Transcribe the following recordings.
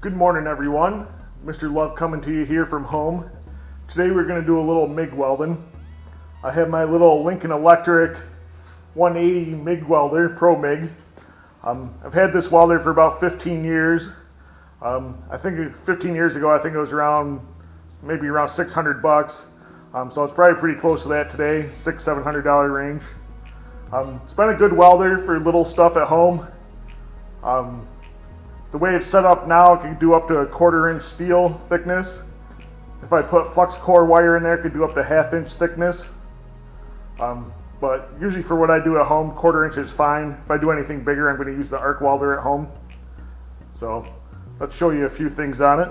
Good morning, everyone. Mr. Love coming to you here from home. Today we're going to do a little MIG welding. I have my little Lincoln Electric 180 MIG welder, Pro MIG. I've had this welder for about 15 years. I think 15 years ago, I think it was maybe around 600 bucks. So it's probably pretty close to that today, $600–700 range. It's been a good welder for little stuff at home. The way it's set up now, it can do up to a 1/4 inch steel thickness. If I put flux core wire in there, it could do up to 1/2 inch thickness. But usually for what I do at home, 1/4 inch is fine. If I do anything bigger, I'm going to use the arc welder at home. So let's show you a few things on it.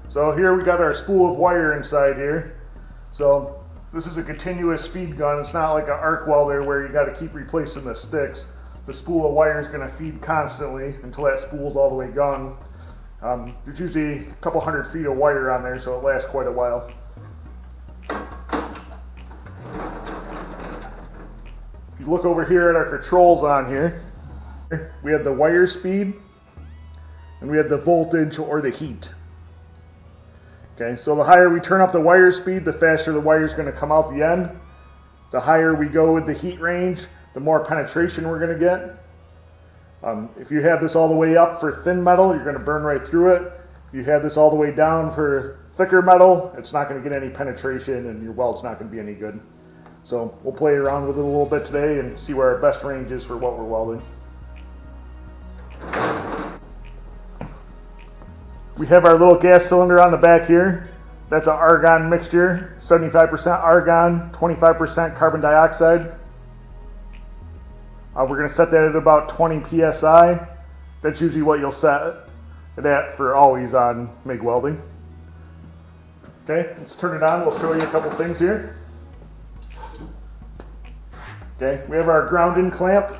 So here we got our spool of wire inside here. So this is a continuous feed gun. It's not like an arc welder where you got to keep replacing the sticks. The spool of wire is going to feed constantly until that spool's all the way gone. There's usually a couple hundred feet of wire on there, so it lasts quite a while. If you look over here at our controls on here, we have the wire speed and we have the voltage or the heat. Okay, so the higher we turn up the wire speed, the faster the wire is going to come out the end. The higher we go with the heat range, the more penetration we're going to get. If you have this all the way up for thin metal, you're going to burn right through it. If you have this all the way down for thicker metal, it's not going to get any penetration and your weld's not going to be any good. So we'll play around with it a little bit today and see where our best range is for what we're welding. We have our little gas cylinder on the back here. That's an argon mixture, 75% argon, 25% carbon dioxide. We're going to set that at about 20 psi. That's usually what you'll set it at for always on MIG welding. Okay, let's turn it on. We'll show you a couple things here. Okay, we have our ground-in clamp.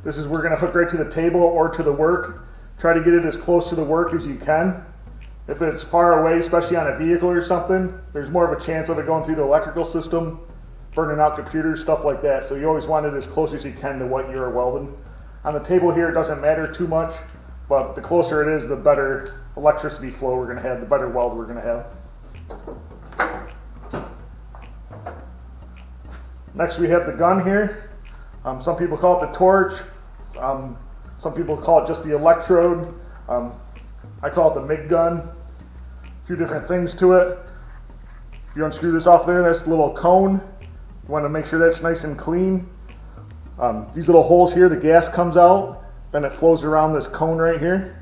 This is we're going to hook right to the table or to the work. Try to get it as close to the work as you can. If it's far away, especially on a vehicle or something, there's more of a chance of it going through the electrical system, burning out computers, stuff like that. So you always want it as close as you can to what you're welding. On the table here, it doesn't matter too much, but the closer it is, the better electricity flow we're going to have, the better weld we're going to have. Next we have the gun here. Some people call it the torch. Some people call it just the electrode. I call it the MIG gun. A few different things to it. If you unscrew this off there, that's a little cone. You want to make sure that's nice and clean. These little holes here, the gas comes out, then it flows around this cone right here,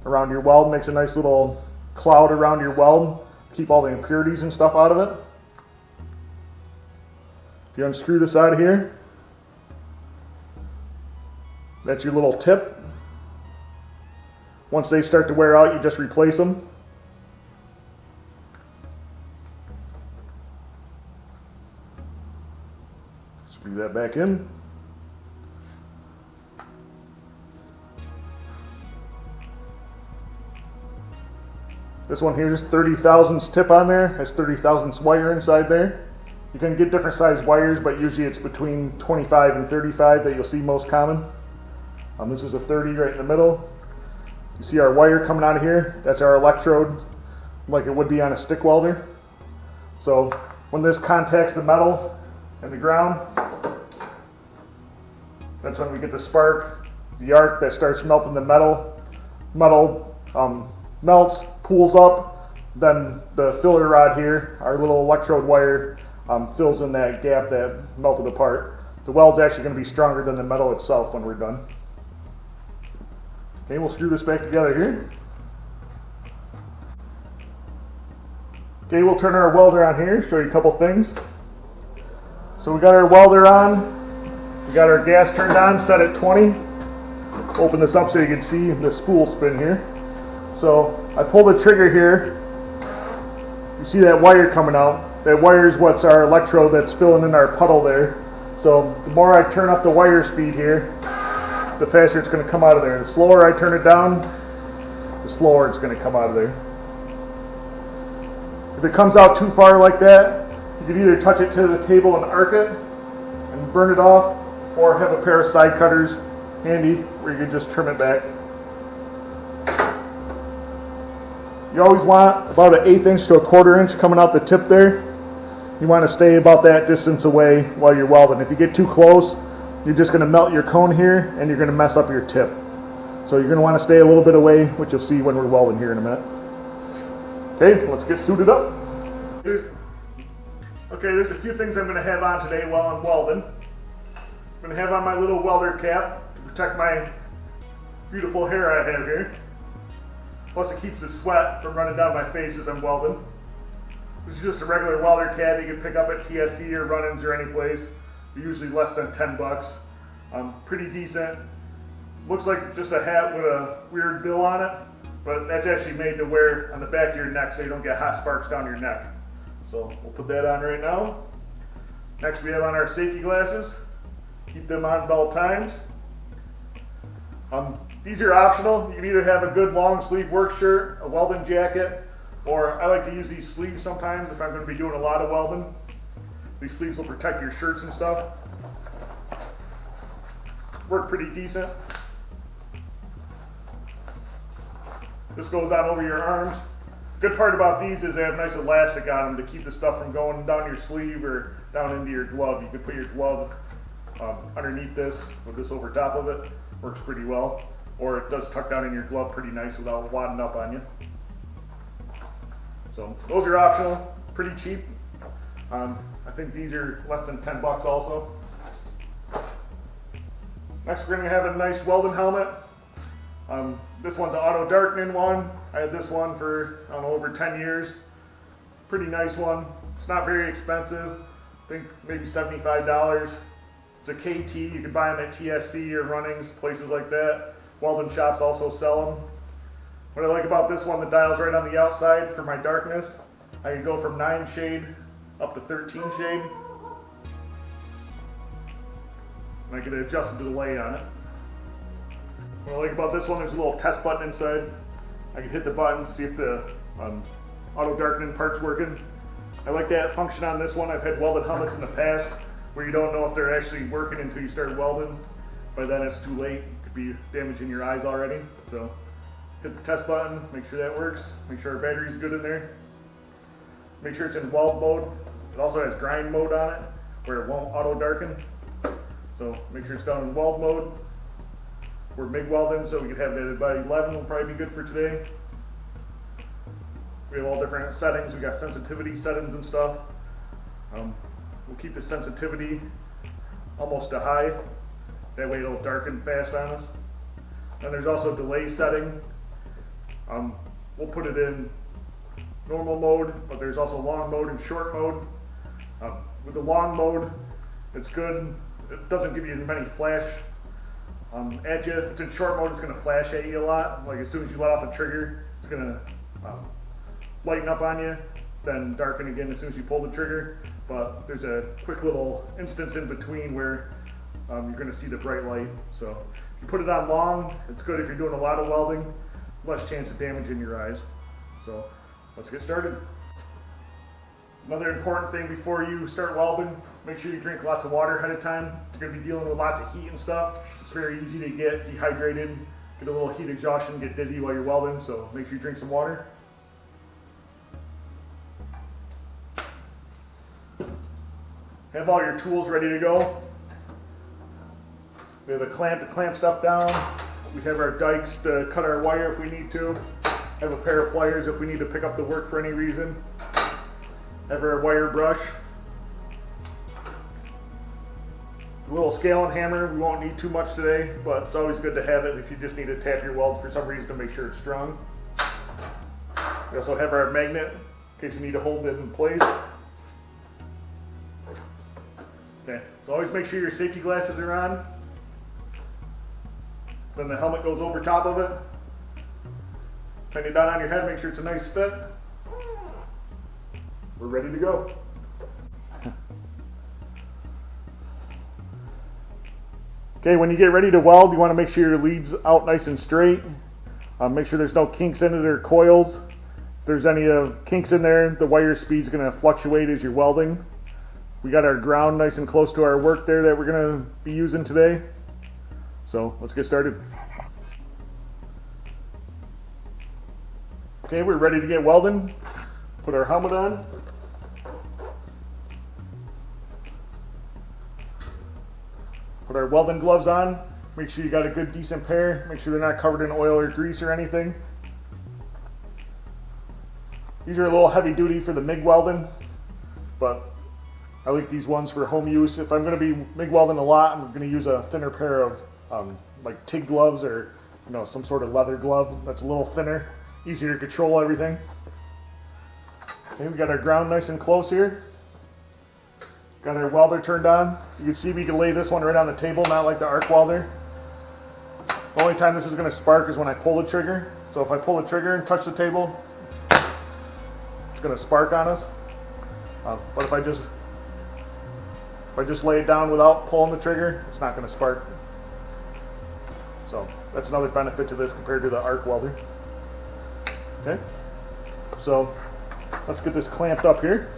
around your weld, makes a nice little cloud around your weld, keep all the impurities and stuff out of it. If you unscrew this out of here, that's your little tip. Once they start to wear out, you just replace them. Screw that back in. This one here is 30 thousandths tip on there. Has 30 thousandths wire inside there. You can get different size wires, but usually it's between 25 and 35 that you'll see most common. This is a 30 right in the middle. You see our wire coming out of here? That's our electrode, like it would be on a stick welder. So when this contacts the metal and the ground, that's when we get the spark, the arc that starts melting the metal. Metal melts, pools up, then the filler rod here, our little electrode wire, fills in that gap that melted apart. The weld's actually going to be stronger than the metal itself when we're done. Okay, we'll screw this back together here. Okay, we'll turn our welder on here, show you a couple things. So we got our welder on, we got our gas turned on, set at 20. Open this up so you can see the spool spin here. So I pull the trigger here, you see that wire coming out. That wire is what's our electrode that's filling in our puddle there. So the more I turn up the wire speed here, the faster it's going to come out of there. The slower I turn it down, the slower it's going to come out of there. If it comes out too far like that, you can either touch it to the table and arc it and burn it off, or have a pair of side cutters handy where you can just trim it back. You always want about an 1/8 inch to a 1/4 inch coming out the tip there. You want to stay about that distance away while you're welding. If you get too close, you're just going to melt your cone here and you're going to mess up your tip. So you're going to want to stay a little bit away, which you'll see when we're welding here in a minute. Okay, let's get suited up. Okay, there's a few things I'm going to have on today while I'm welding. I'm going to have on my little welder cap to protect my beautiful hair I have here. Plus it keeps the sweat from running down my face as I'm welding. This is just a regular welder cap you can pick up at TSC or run-ins or any place. They're usually less than 10 bucks. Pretty decent. Looks like just a hat with a weird bill on it, but that's actually made to wear on the back of your neck so you don't get hot sparks down your neck. So we'll put that on right now. Next we have on our safety glasses. Keep them on at all times. These are optional. You can either have a good long sleeve work shirt, a welding jacket, or I like to use these sleeves sometimes if I'm going to be doing a lot of welding. These sleeves will protect your shirts and stuff. Work pretty decent. This goes on over your arms. Good part about these is they have nice elastic on them to keep the stuff from going down your sleeve or down into your glove. You can put your glove underneath this with this over top of it. Works pretty well. Or it does tuck down in your glove pretty nice without wadding up on you. So those are optional, pretty cheap. I think these are less than 10 bucks also. Next we're going to have a nice welding helmet. This one's an auto darkening one. I had this one for, I don't know, over 10 years. Pretty nice one. It's not very expensive. I think maybe $75. It's a KT. You can buy them at TSC or Runnings, places like that. Welding shops also sell them. What I like about this one, the dial's right on the outside for my darkness. I can go from 9 shade up to 13 shade. And I can adjust the delay on it. What I like about this one, there's a little test button inside. I can hit the button, see if the auto darkening part's working. I like that function on this one. I've had welded helmets in the past where you don't know if they're actually working until you start welding. By then it's too late. It could be damaging your eyes already. So hit the test button, make sure that works. Make sure our battery's good in there. Make sure it's in weld mode. It also has grind mode on it where it won't auto darken. So make sure it's done in weld mode. We're MIG welding, so we could have that at about 11 will probably be good for today. We have all different settings. We got sensitivity settings and stuff. We'll keep the sensitivity almost to high. That way it'll darken fast on us. Then there's also delay setting. We'll put it in normal mode, but there's also long mode and short mode. With the long mode, it's good. It doesn't give you as many flash at you. If it's in short mode, it's going to flash at you a lot. Like as soon as you let off the trigger, it's going to lighten up on you, then darken again as soon as you pull the trigger. But there's a quick little instance in between where you're going to see the bright light. So if you put it on long, it's good if you're doing a lot of welding, less chance of damaging your eyes. So let's get started. Another important thing before you start welding, make sure you drink lots of water ahead of time. You're going to be dealing with lots of heat and stuff. It's very easy to get dehydrated, get a little heat exhaustion, get dizzy while you're welding, so make sure you drink some water. Have all your tools ready to go. We have a clamp to clamp stuff down. We have our dikes to cut our wire if we need to. Have a pair of pliers if we need to pick up the work for any reason. Have our wire brush. A little scale and hammer. We won't need too much today, but it's always good to have it if you just need to tap your weld for some reason to make sure it's strong. We also have our magnet in case we need to hold it in place. Okay, so always make sure your safety glasses are on. Then the helmet goes over top of it. Tighten it down on your head, make sure it's a nice fit. We're ready to go. Okay, when you get ready to weld, you want to make sure your lead's out nice and straight. Make sure there's no kinks in it or coils. If there's any kinks in there, the wire speed's going to fluctuate as you're welding. We got our ground nice and close to our work there that we're going to be using today. So let's get started. Okay, we're ready to get welding. Put our helmet on. Put our welding gloves on. Make sure you got a good decent pair. Make sure they're not covered in oil or grease or anything. These are a little heavy duty for the MIG welding, but I like these ones for home use. If I'm going to be MIG welding a lot, I'm going to use a thinner pair of like TIG gloves or some sort of leather glove that's a little thinner, easier to control everything. Okay, we got our ground nice and close here. Got our welder turned on. You can see we can lay this one right on the table, not like the arc welder. The only time this is going to spark is when I pull the trigger. So if I pull the trigger and touch the table, it's going to spark on us. But if I just lay it down without pulling the trigger, it's not going to spark. So that's another benefit to this compared to the arc welder. Okay, so let's get this clamped up here.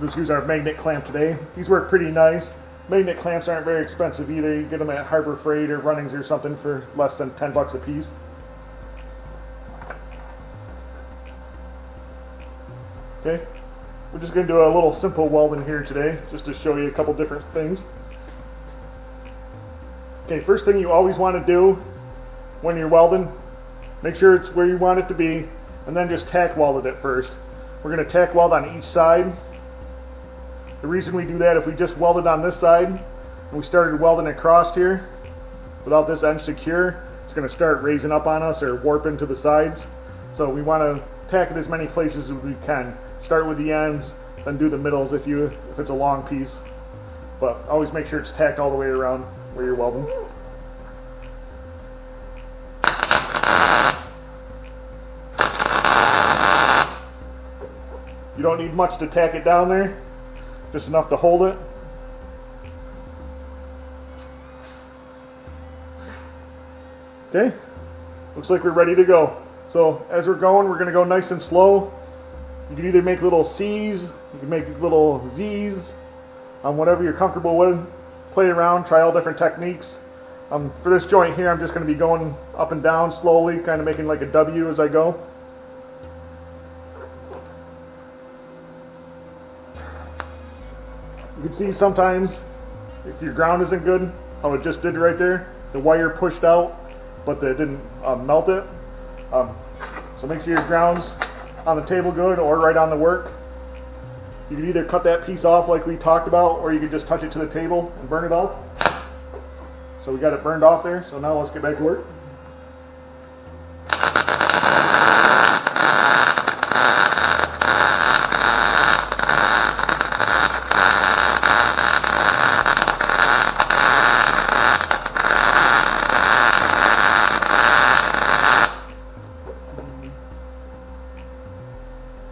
Just use our magnet clamp today. These work pretty nice. Magnet clamps aren't very expensive either. You get them at Harbor Freight or Runnings or something for less than 10 bucks a piece. Okay, we're just going to do a little simple welding here today, just to show you a couple different things. Okay, first thing you always want to do when you're welding, make sure it's where you want it to be, and then just tack weld it at first. We're going to tack weld on each side. The reason we do that, if we just welded on this side and we started welding across here without this end secure, it's going to start raising up on us or warping to the sides. So we want to tack it as many places as we can. Start with the ends, then do the middles if it's a long piece. But always make sure it's tacked all the way around where you're welding. You don't need much to tack it down there. Just enough to hold it. Okay, looks like we're ready to go. So as we're going, we're going to go nice and slow. You can either make little C's, you can make little Z's, whatever you're comfortable with. Play around, try all different techniques. For this joint here, I'm just going to be going up and down slowly, kind of making like a W as I go. You can see sometimes, if your ground isn't good, how it just did right there. The wire pushed out, but it didn't melt it. So make sure your ground's on the table good or right on the work. You can either cut that piece off like we talked about, or you can just touch it to the table and burn it off. So we got it burned off there, so now let's get back to work.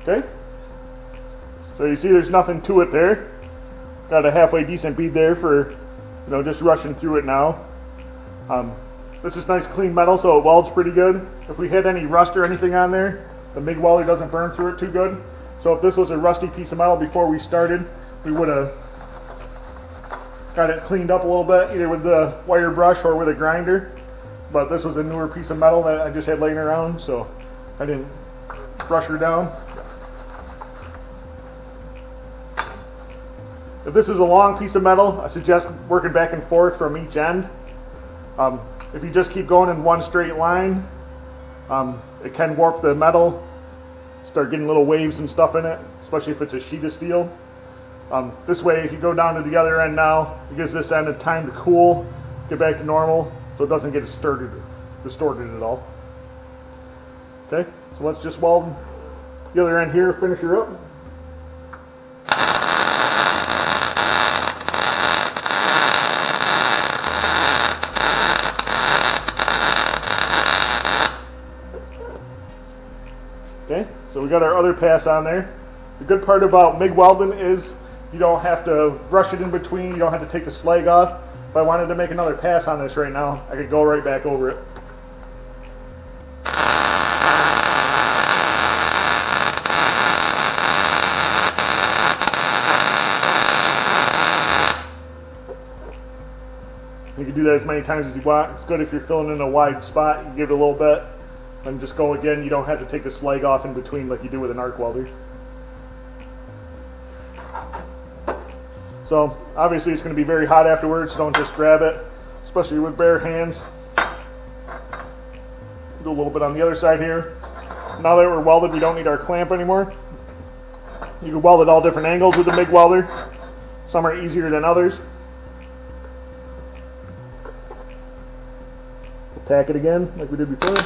Okay, so you see there's nothing to it there. Got a halfway decent bead there for, just rushing through it now. This is nice clean metal, so it welds pretty good. If we had any rust or anything on there, the MIG welder doesn't burn through it too good. So if this was a rusty piece of metal before we started, we would have got it cleaned up a little bit, either with the wire brush or with a grinder. But this was a newer piece of metal that I just had laying around, so I didn't brush her down. If this is a long piece of metal, I suggest working back and forth from each end. If you just keep going in one straight line, it can warp the metal, start getting little waves and stuff in it, especially if it's a sheet of steel. This way, if you go down to the other end now, it gives this end a time to cool, get back to normal, so it doesn't get distorted at all. Okay, so let's just weld the other end here, finish her up. Okay, so we got our other pass on there. The good part about MIG welding is you don't have to rush it in between, you don't have to take the slag off. If I wanted to make another pass on this right now, I could go right back over it. You can do that as many times as you want. It's good if you're filling in a wide spot. You can give it a little bit and just go again. You don't have to take the slag off in between like you do with an arc welder. So obviously it's going to be very hot afterwards. Don't just grab it, especially with bare hands. Do a little bit on the other side here. Now that we're welded, we don't need our clamp anymore. You can weld at all different angles with the MIG welder. Some are easier than others. We'll tack it again like we did before.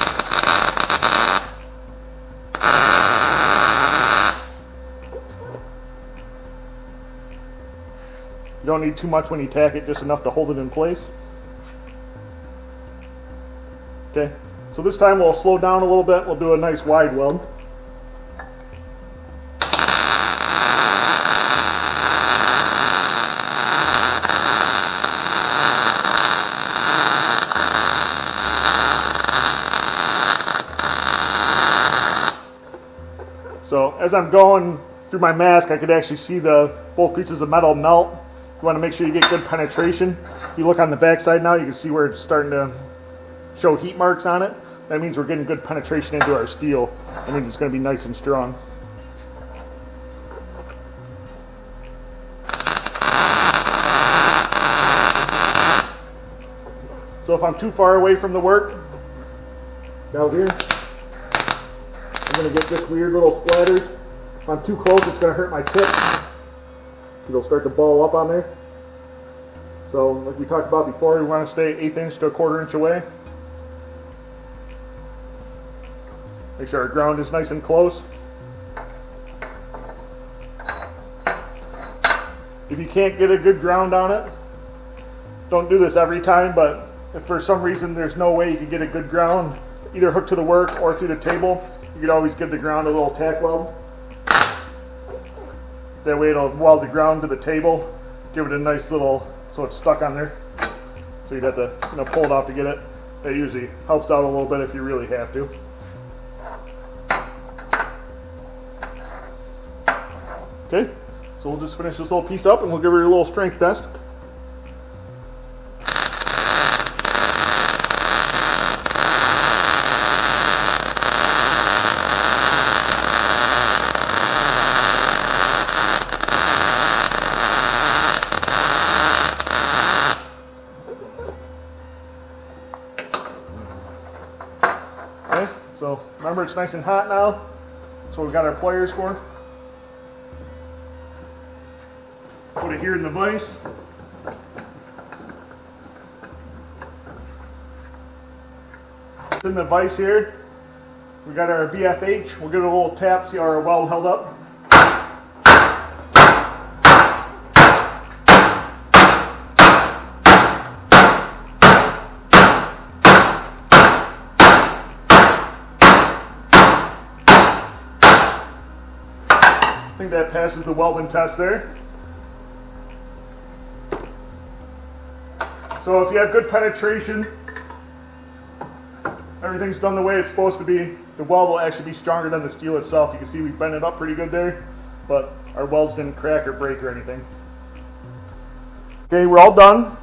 You don't need too much when you tack it, just enough to hold it in place. Okay, so this time we'll slow down a little bit. We'll do a nice wide weld. So as I'm going through my mask, I could actually see both pieces of metal melt. You want to make sure you get good penetration. If you look on the back side now, you can see where it's starting to show heat marks on it. That means we're getting good penetration into our steel. That means it's going to be nice and strong. So if I'm too far away from the work, down here, I'm going to get this weird little splatters. If I'm too close, it's going to hurt my tip. It'll start to ball up on there. So like we talked about before, we want to stay 1/8 inch to 1/4 inch away. Make sure our ground is nice and close. If you can't get a good ground on it, don't do this every time, but if for some reason there's no way you can get a good ground, either hooked to the work or through the table, you could always give the ground a little tack weld. That way it'll weld the ground to the table, give it a nice little, so it's stuck on there. So you'd have to pull it off to get it. That usually helps out a little bit if you really have to. Okay, so we'll just finish this little piece up and we'll give her a little strength test. Okay, so remember it's nice and hot now. That's what we've got our pliers for. Put it here in the vise. It's in the vise here. We got our BFH. We'll give it a little tap, see how our weld held up. I think that passes the welding test there. So if you have good penetration, everything's done the way it's supposed to be, the weld will actually be stronger than the steel itself. You can see we bent it up pretty good there, but our welds didn't crack or break or anything. Okay, we're all done.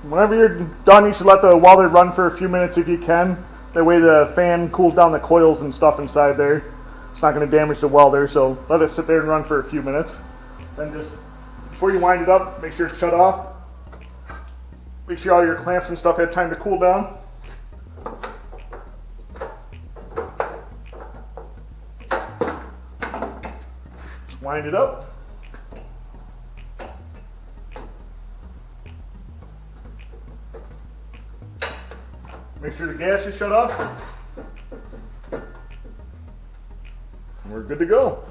Whenever you're done, you should let the welder run for a few minutes if you can. That way the fan cools down the coils and stuff inside there. It's not going to damage the welder, so let it sit there and run for a few minutes. Then just, before you wind it up, make sure it's shut off. Make sure all your clamps and stuff had time to cool down. Just wind it up. Make sure the gas is shut off. And we're good to go.